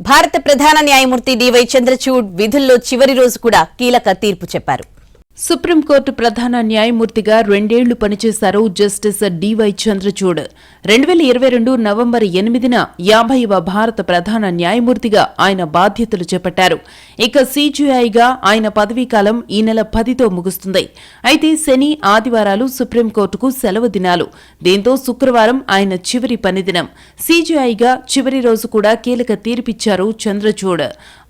భారత ప్రధాన న్యాయమూర్తి డివై చంద్రచూడ్ విధుల్లో చివరి రోజు కూడా కీలక తీర్పు చెప్పారు. సుప్రీంకోర్టు ప్రధాన న్యాయమూర్తిగా 2 ఏళ్లు పనిచేశారు జస్టిస్ డివై చంద్రచూడ్. 2022 నవంబర్ 8న 50వ భారత ప్రధాన న్యాయమూర్తిగా ఆయన బాధ్యతలు చేపట్టారు. ఇక సీజేఐగా ఆయన పదవీకాలం ఈ నెల 10తో ముగుస్తుంది. అయితే శని, ఆదివారాలు సుప్రీంకోర్టుకు సెలవు దినాలు. దీంతో శుక్రవారం ఆయన చివరి పనిదినం. సీజేఐగా చివరి రోజు కూడా కీలక తీర్పిచ్చారు చంద్రచూడ్.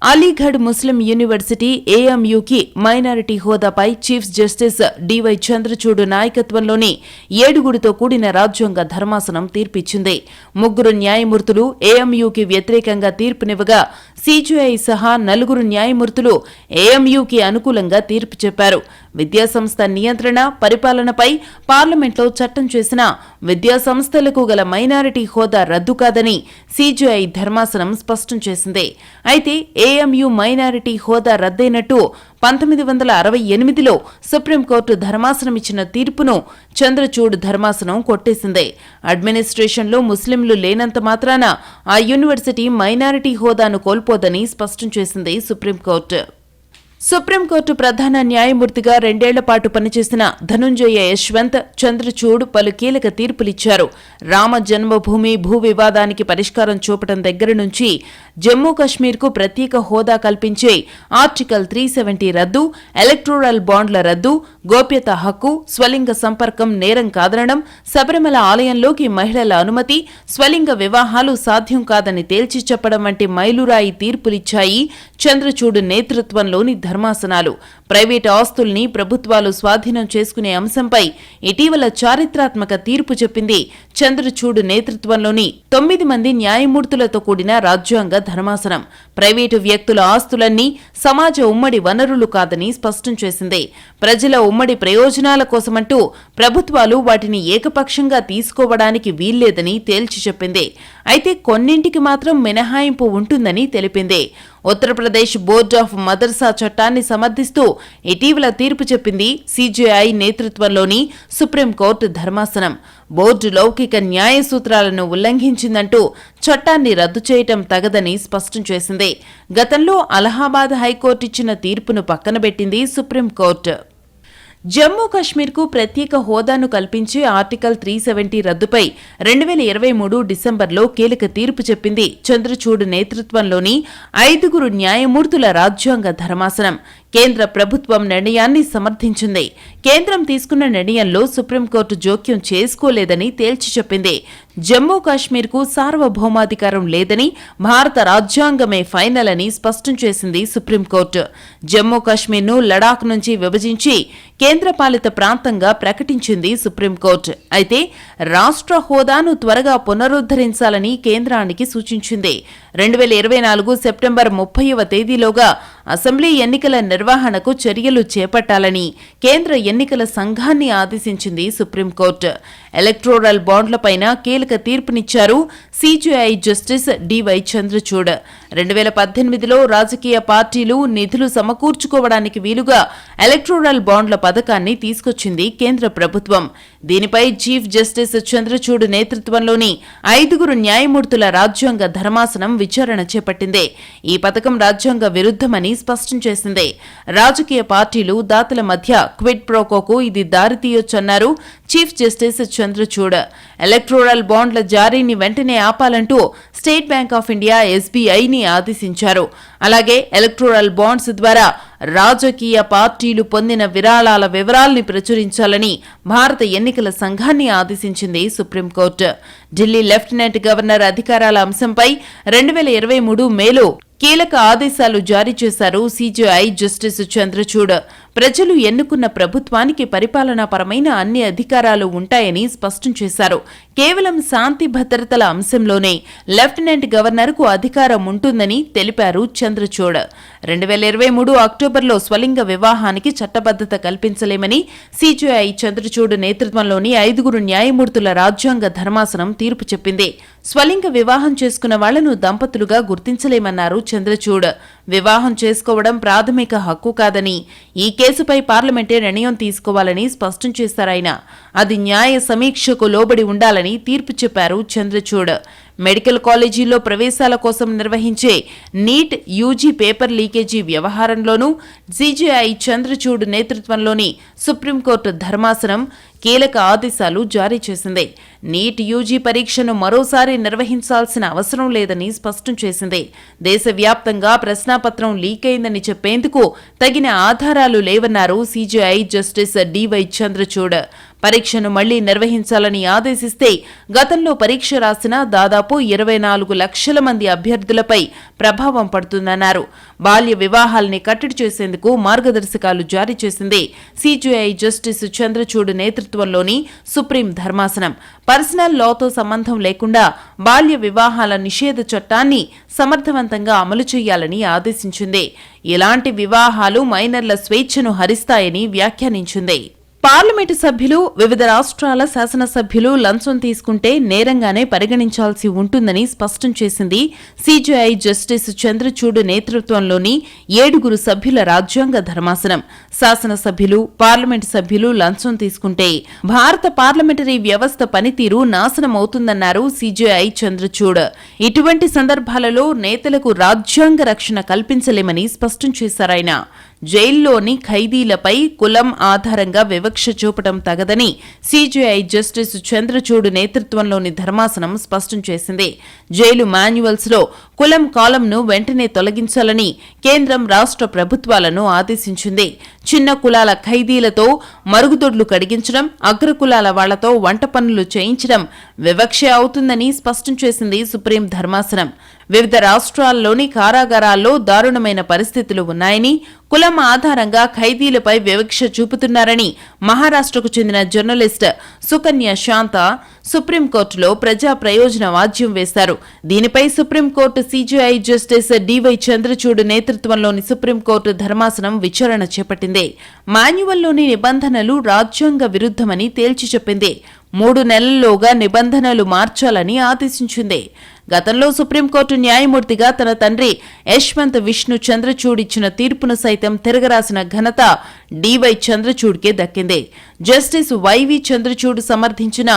అలీగఢ్ ముస్లిం యూనివర్సిటీ ఏఎంయూకి మైనారిటీ హోదాపై చీఫ్ జస్టిస్ డివై చంద్రచూడ్ నాయకత్వంలోని 7గురితో కూడిన రాజ్యాంగ ధర్మాసనం తీర్పిచ్చింది. 3 న్యాయమూర్తులు ఏఎంయూకి వ్యతిరేకంగా తీర్పునివ్వగా సీజేఐ సహా 4 న్యాయమూర్తులు ఏఎంయూకి అనుకూలంగా తీర్పు చెప్పారు. విద్యాసంస్థ నియంత్రణ, పరిపాలనపై పార్లమెంట్లో చట్టం చేసిన విద్యాసంస్థలకు గల మైనారిటీ హోదా రద్దు కాదని సీజేఐ ధర్మాసనం స్పష్టం చేసింది. అయితే ఏఎంయూ మైనారిటీ హోదా రద్దయినట్టు 1968లో సుప్రీంకోర్టు ధర్మాసనం ఇచ్చిన తీర్పును చంద్రచూడ్ ధర్మాసనం కొట్టేసింది. అడ్మినిస్ట్రేషన్లో ముస్లింలు లేనంత మాత్రాన ఆ యూనివర్సిటీ మైనారిటీ హోదాను కోల్పోదని స్పష్టం చేసింది సుప్రీంకోర్టు. సుప్రీంకోర్టు ప్రధాన న్యాయమూర్తిగా 2 ఏళ్ల పాటు పనిచేసిన ధనుంజయ యశ్వంత్ చంద్రచూడ్ పలు కీలక తీర్పులిచ్చారు. రామ జన్మభూమి భూ వివాదానికి పరిష్కారం చూపడం దగ్గర నుంచి జమ్మూ కశ్మీర్కు ప్రత్యేక హోదా కల్పించే ఆర్టికల్ 370 రద్దు, ఎలక్టోరల్ బాండ్ల రద్దు, గోప్యత హక్కు, స్వలింగ సంపర్కం నేరం కాదనడం, శబరిమల ఆలయంలోకి మహిళల అనుమతి, స్వలింగ వివాహాలు సాధ్యం కాదని తేల్చి చెప్పడం వంటి మైలురాయి తీర్పులిచ్చాయి చంద్రచూడ్ నేతృత్వంలోని ధర్మాసనాలు. ప్రైవేటు ఆస్తుల్ని ప్రభుత్వాలు స్వాధీనం చేసుకునే అంశంపై ఇటీవల చారిత్రాత్మక తీర్పు చెప్పింది చంద్రచూడ్ నేతృత్వంలోని 9 మంది న్యాయమూర్తులతో కూడిన రాజ్యాంగ ధర్మాసనం. ప్రైవేటు వ్యక్తుల ఆస్తులన్నీ సమాజ ఉమ్మడి వనరులు కాదని స్పష్టం చేసింది. ప్రజల ఉమ్మడి ప్రయోజనాల కోసమంటూ ప్రభుత్వాలు వాటిని ఏకపక్షంగా తీసుకోవడానికి వీల్లేదని తేల్చి చెప్పింది. అయితే కొన్నింటికి మాత్రం మినహాయింపు ఉంటుందని తెలిపింది. ఉత్తరప్రదేశ్ బోర్డ్ ఆఫ్ మదర్సా చట్టాన్ని సమర్థిస్తూ ఇటీవల తీర్పు చెప్పింది సీజేఐ నేతృత్వంలోని సుప్రీంకోర్టు ధర్మాసనం. బోర్డు లౌకిక న్యాయ సూత్రాలను ఉల్లంఘించిందంటూ చట్టాన్ని రద్దు చేయటం తగదని స్పష్టం చేసింది. గతంలో అలహాబాద్ హైకోర్టు ఇచ్చిన తీర్పును పక్కనబెట్టింది సుప్రీంకోర్టు. జమ్మూ కశ్మీర్కు ప్రత్యేక హోదాను కల్పించే ఆర్టికల్ 370 రద్దుపై 2023 డిసెంబర్లో కీలక తీర్పు చెప్పింది చంద్రచూడ్ నేతృత్వంలోని 5 న్యాయమూర్తుల రాజ్యాంగ ధర్మాసనం. కేంద్ర ప్రభుత్వం నిర్ణయాన్ని సమర్థించింది. కేంద్రం తీసుకున్న నిర్ణయంలో సుప్రీంకోర్టు జోక్యం చేసుకోలేదని తేల్చి చెప్పింది. జమ్మూ కాశ్మీర్కు సార్వభౌమాధికారం లేదని, భారత రాజ్యాంగమే ఫైనల్ అని స్పష్టం చేసింది సుప్రీంకోర్టు. జమ్మూ కాశ్మీర్ను లడాక్ నుంచి విభజించి కేంద్రపాలిత ప్రాంతంగా ప్రకటించింది సుప్రీంకోర్టు. అయితే రాష్ట్ర హోదాను త్వరగా పునరుద్ధరించాలని కేంద్రానికి సూచించింది. 2024 సెప్టెంబర్ 30వ తేదీలోగా అసెంబ్లీ ఎన్నికల నిర్వహణకు చర్యలు చేపట్టాలని కేంద్ర ఎన్నికల సంఘాన్ని ఆదేశించింది సుప్రీంకోర్టు. ఎలక్టోరల్ బాండ్లపైన కీలక తీర్పునిచ్చారు సీజేఐ జస్టిస్ డివై చంద్రచూడ్. 2018లో రాజకీయ పార్టీలు నిధులు సమకూర్చుకోవడానికి వీలుగా ఎలక్టోరల్ బాండ్ల పథకాన్ని తీసుకొచ్చింది కేంద్ర ప్రభుత్వం. దీనిపై చీఫ్ జస్టిస్ చంద్రచూడ్ నేతృత్వంలోని 5 న్యాయమూర్తుల రాజ్యాంగ ధర్మాసనం విచారణ చేపట్టింది. ఈ పథకం రాజ్యాంగ విరుద్ధమని స్పష్టం చేసింది. రాజకీయ పార్టీలు, దాతల మధ్య క్విడ్ ప్రోకోకు ఇది దారితీయొచ్చన్నారు చీఫ్ జస్టిస్ చంద్రచూడ్. ఎలక్టోరల్ బాండ్ల జారీని వెంటనే ఆపాలంటూ స్టేట్ బ్యాంక్ ఆఫ్ ఇండియా ఎస్బీఐని ఆదేశించారు. అలాగే ఎలక్టోరల్ బాండ్స్ ద్వారా రాజకీయ పార్టీలు పొందిన విరాళాల వివరాల్ని ప్రచురించాలని భారత ఎన్నికల సంఘాన్ని ఆదేశించింది సుప్రీంకోర్టు. ఢిల్లీ లెఫ్టినెంట్ గవర్నర్ అధికారాల అంశంపై 2023 మేలో కీలక ఆదేశాలు జారీ చేశారు సీజేఐ జస్టిస్ చంద్రచూడ్. ప్రజలు ఎన్నుకున్న ప్రభుత్వానికి పరిపాలనాపరమైన అన్ని అధికారాలు ఉంటాయని స్పష్టం చేశారు. కేవలం శాంతి భద్రతల అంశంలోనే లెఫ్టినెంట్ గవర్నర్కు అధికారం ఉంటుందని తెలిపారు చంద్రచూడ్. 2023 అక్టోబర్లో స్వలింగ వివాహానికి చట్టబద్ధత కల్పించలేమని సీజేఐ చంద్రచూడ్ నేతృత్వంలోని 5 న్యాయమూర్తుల రాజ్యాంగ ధర్మాసనం తీర్పు చెప్పింది. స్వలింగ వివాహం చేసుకున్న వాళ్లను దంపతులుగా గుర్తించలేమన్నారు చంద్రచూడ్. వివాహం చేసుకోవడం ప్రాథమిక హక్కు కాదని, ఈ కేసుపై పార్లమెంటే నిర్ణయం తీసుకోవాలని స్పష్టం చేశారాయన. అది న్యాయ సమీక్షకు లోబడి ఉండాలని తీర్పు చెప్పారు చంద్రచూడ్. మెడికల్ కాలేజీల్లో ప్రవేశాల కోసం నిర్వహించే నీట్ యూజీ పేపర్ లీకేజీ వ్యవహారంలోనూ సీజేఐ చంద్రచూడ్ నేతృత్వంలోని సుప్రీంకోర్టు ధర్మాసనం కీలక ఆదేశాలు జారీ చేసింది. నీట్ యూజీ పరీక్షను మరోసారి నిర్వహించాల్సిన అవసరం లేదని స్పష్టం చేసింది. దేశవ్యాప్తంగా ప్రశ్నాపత్రం లీక్ అయిందని చెప్పేందుకు తగిన ఆధారాలు లేవన్నారు సీజేఐ జస్టిస్ డివై చంద్రచూడ్. పరీక్షను మళ్లీ నిర్వహించాలని ఆదేశిస్తే గతంలో పరీక్ష రాసిన దాదాపు 24 లక్షల మంది అభ్యర్థులపై ప్రభావం పడుతుందన్నారు. బాల్య వివాహాల్ని కట్టడి చేసేందుకు మార్గదర్శకాలు జారీ చేసింది సీజేఐ జస్టిస్ చంద్రచూడ్ నేతృత్వంలోని సుప్రీం ధర్మాసనం. పర్సనల్ లాతో సంబంధం లేకుండా బాల్య వివాహాల నిషేధ చట్టాన్ని సమర్థవంతంగా అమలు చేయాలని ఆదేశించింది. ఇలాంటి వివాహాలు మైనర్ల స్వేచ్ఛను హరిస్తాయని వ్యాఖ్యానించింది. పార్లమెంటు సభ్యులు, వివిధ రాష్ట్రాల శాసనసభ్యులు లంచం తీసుకుంటే నేరంగానే పరిగణించాల్సి ఉంటుందని స్పష్టం చేసింది సీజేఐ జస్టిస్ చంద్రచూడ్ నేతృత్వంలోని 7 సభ్యుల రాజ్యాంగ ధర్మాసనం. శాసనసభ్యులు, పార్లమెంటు సభ్యులు లంచం తీసుకుంటే భారత పార్లమెంటరీ వ్యవస్థ పనితీరు నాశనమవుతుందన్నారు సీజేఐ చంద్రచూడ్. ఇటువంటి సందర్భాలలో నేతలకు రాజ్యాంగ రక్షణ కల్పించలేమని స్పష్టం చేశారాయన. జైల్లోని ఖైదీలపై కులం ఆధారంగా వివక్ష చూపటం తగదని సీజేఐ జస్టిస్ చంద్రచూడ్ నేతృత్వంలోని ధర్మాసనం స్పష్టం చేసింది. జైలు మాన్యువల్స్ లో కులం కాలంను వెంటనే తొలగించాలని కేంద్రం రాష్ట్ర ప్రభుత్వాలను ఆదేశించింది. చిన్న కులాల ఖైదీలతో మరుగుదొడ్లు కడిగించడం, అగ్రకులాల వాళ్లతో వంట పనులు చేయించడం వివక్ష అవుతుందని స్పష్టం చేసింది సుప్రీం ధర్మాసనం. వివిధ రాష్ట్రాల్లోని కారాగారాల్లో దారుణమైన పరిస్థితులు ఉన్నాయని, కులం ఆధారంగా ఖైదీలపై వివక్ష చూపుతున్నారని మహారాష్ట్రకు చెందిన జర్నలిస్ట్ సుకన్య శాంత సుప్రీంకోర్టులో ప్రజా ప్రయోజన వాద్యం వేశారు. దీనిపై supreme court CJI justice DY Chandrachud నేతృత్వంలోని సుప్రీంకోర్టు ధర్మాసనం విచారణ చేపట్టింది. మాన్యువల్లోని నిబంధనలు రాజ్యాంగ విరుద్ధమని తేల్చి చెప్పింది. 3 నెలల్లోగా నిబంధనలు మార్చాలని ఆదేశించింది. గతంలో సుప్రీంకోర్టు న్యాయమూర్తిగా తన తండ్రి యశ్వంత్ విష్ణు చంద్రచూడ్ ఇచ్చిన తీర్పును సైతం తిరగరాసిన ఘనత డివై చంద్రచూడ్కే దక్కింది. జస్టిస్ వైవి చంద్రచూడ్ సమర్థించిన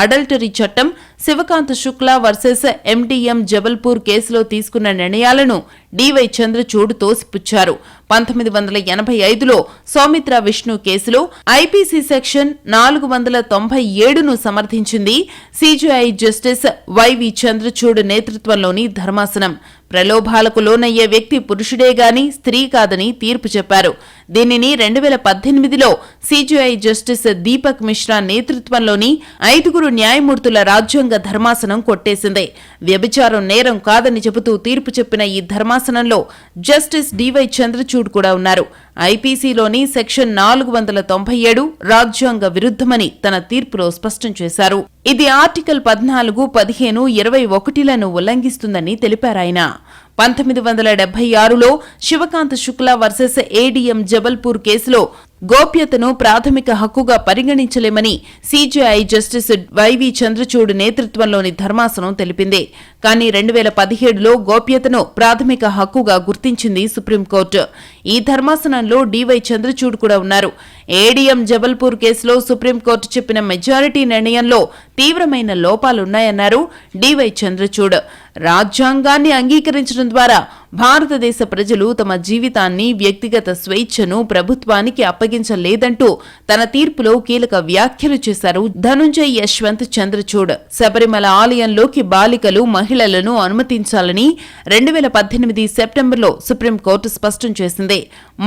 అడల్టరీ చట్టం, శివకాంత్ శుక్లా వర్సెస్ ఎండిఎం జబల్పూర్ కేసులో తీసుకున్న నిర్ణయాలను డివై చంద్రచూడ్ తోసిపుచ్చారు. 1985లో సౌమిత్ర విష్ణు కేసులో ఐపీసీ సెక్షన్ 497ను సమర్థించింది సీజేఐ జస్టిస్ వైవి చంద్రచూడ్ నేతృత్వంలోని ధర్మాసనం. ప్రలోభాలకు లోనయ్యే వ్యక్తి పురుషుడే గాని స్త్రీ కాదని తీర్పు చెప్పారు. దీనిని 2018లో సీజేఐ జస్టిస్ దీపక్ మిశ్రా నేతృత్వంలోని 5 న్యాయమూర్తుల రాజ్యాంగ ధర్మాసనం కొట్టేసింది. వ్యభిచారం నేరం కాదని చెబుతూ తీర్పు చెప్పిన ఈ ధర్మాసనంలో జస్టిస్ డివై చంద్రచూడ్ కూడా ఉన్నారు. ఐపీసీలోని సెక్షన్ 497 రాజ్యాంగ విరుద్ధమని తన తీర్పులో స్పష్టం చేశారు. ఇది ఆర్టికల్ 14, 15, 21లను ఉల్లంఘిస్తుందని తెలిపారాయన. 1976లో శివకాంత్ శుక్లా వర్సెస్ ఏడీఎం జబల్పూర్ కేసులో గోప్యతను ప్రాథమిక హక్కుగా పరిగణించలేమని సీజేఐ జస్టిస్ వైవి చంద్రచూడ్ నేతృత్వంలోని ధర్మాసనం తెలిపింది. కానీ 2017లో గోప్యతను ప్రాథమిక హక్కుగా గుర్తించింది సుప్రీంకోర్టు. ఈ ధర్మాసనంలో డివై చంద్రచూడ్ కూడా ఉన్నారు. ఏడీఎం జబల్పూర్ కేసులో సుప్రీంకోర్టు చెప్పిన మెజారిటీ నిర్ణయంలో తీవ్రమైన లోపాలున్నాయన్నారు డివై చంద్రచూడ్. రాజ్యాంగాన్ని అంగీకరించడం ద్వారా భారతదేశ ప్రజలు తమ జీవితాన్ని, వ్యక్తిగత స్వేచ్ఛను ప్రభుత్వానికి అప్పగించలేదంటూ తన తీర్పులో కీలక వ్యాఖ్యలు చేశారు ధనుంజయ్ యశ్వంత్ చంద్రచూడ్. శబరిమల ఆలయంలోకి బాలికలు, మహిళలను అనుమతించాలని 2018 సెప్టెంబర్లో సుప్రీంకోర్టు స్పష్టం చేసింది.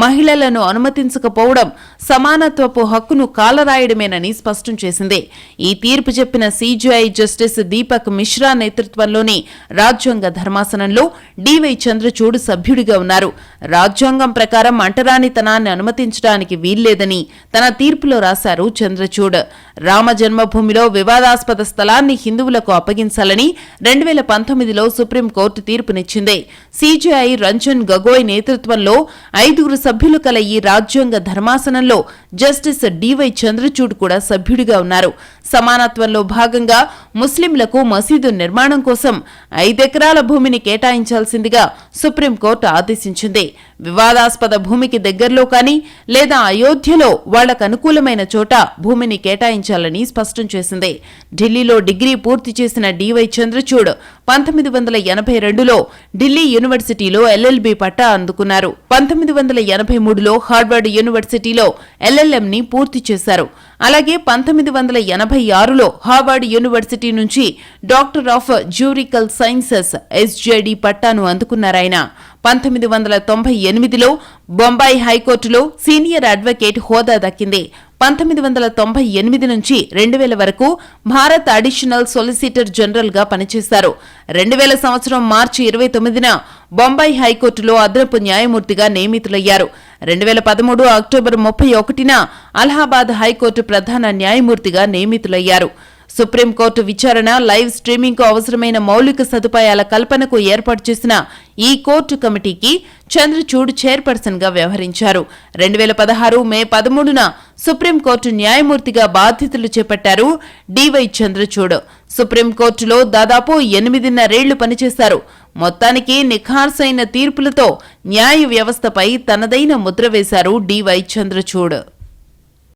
మహిళలను అనుమతించకపోవడం సమానత్వపు హక్కును కాలరాయడమేనని స్పష్టం చేసింది. ఈ తీర్పు చెప్పిన సీజేఐ జస్టిస్ దీపక్ మిశ్రా నేతృత్వంలోని రాజ్యాంగ ధర్మాసనంలో డివై చంద్రచూడ్ సభ్యుడిగా ఉన్నారు. రాజ్యాంగం ప్రకారం అంటరానితనాన్ని అనుమతించడానికి వీల్లేదని తన తీర్పులో రాశారు చంద్రచూడ్. రామ జన్మభూమిలో వివాదాస్పద స్థలాన్ని హిందువులకు అప్పగించాలని 2019లో సుప్రీంకోర్టు తీర్పునిచ్చింది. సీజేఐ రంజన్ గగోయ్ నేతృత్వంలో 5 సభ్యులు కల ఈ రాజ్యాంగ ధర్మాసనంలో జస్టిస్ డివై చంద్రచూడ్ కూడా సభ్యుడిగా ఉన్నారు. సమానత్వంలో భాగంగా ముస్లింలకు మసీదు నిర్మాణం కోసం 5 ఎకరాల భూమిని కేటాయించాల్సిందిగా సుప్రీంకోర్టు ఆదేశించింది. వివాదాస్పద భూమికి దగ్గరలో కానీ లేదా అయోధ్యలో వాళ్లకు అనుకూలమైన చోట భూమిని కేటాయించాలని స్పష్టం చేసింది. ఢిల్లీలో డిగ్రీ పూర్తి చేసిన డివై చంద్రచూడ్ 1982లో ఢిల్లీ యూనివర్సిటీలో ఎల్ఎల్బీ పట్టా అందుకున్నారు. 1983లో హార్వర్డ్ యూనివర్సిటీలో ఎల్ఎల్ఎంని పూర్తి చేశారు. అలాగే 1986లో హార్వర్డ్ యూనివర్సిటీ నుంచి డాక్టర్ ఆఫ్ జ్యూరికల్ సైన్సెస్ ఎస్జేడి పట్టాను అందుకున్నారాయన. 1998లో బొంబాయి హైకోర్టులో సీనియర్ అడ్వకేట్ హోదా దక్కింది. 1998 నుంచి 2000 వరకు భారత్ అడిషనల్ సొలిసిటర్ జనరల్ గా పనిచేశారు. 2000 సంవత్సరం మార్చి 29న బొంబాయి హైకోర్టులో అదనపు న్యాయమూర్తిగా నియమితులయ్యారు. 2013 అక్టోబర్ 31న అలహాబాద్ హైకోర్టు ప్రధాన న్యాయమూర్తిగా నియమితులయ్యారు. సుప్రీంకోర్టు విచారణ, లైవ్ స్ట్రీమింగ్ కు అవసరమైన మౌలిక సదుపాయాల కల్పనకు ఏర్పాటు చేసిన ఈ కోర్టు కమిటీకి చంద్రచూడ్ చైర్పర్సన్ గా వ్యవహరించారు. 2016 మే 13న సుప్రీంకోర్టు న్యాయమూర్తిగా బాధ్యతలు చేపట్టారు డివై చంద్రచూడ్. సుప్రీంకోర్టులో దాదాపు 8.5 ఏళ్లు పనిచేశారు. మొత్తానికి నిఖార్సైన తీర్పులతో న్యాయ వ్యవస్థపై తనదైన ముద్ర వేశారు డివై చంద్రచూడ్.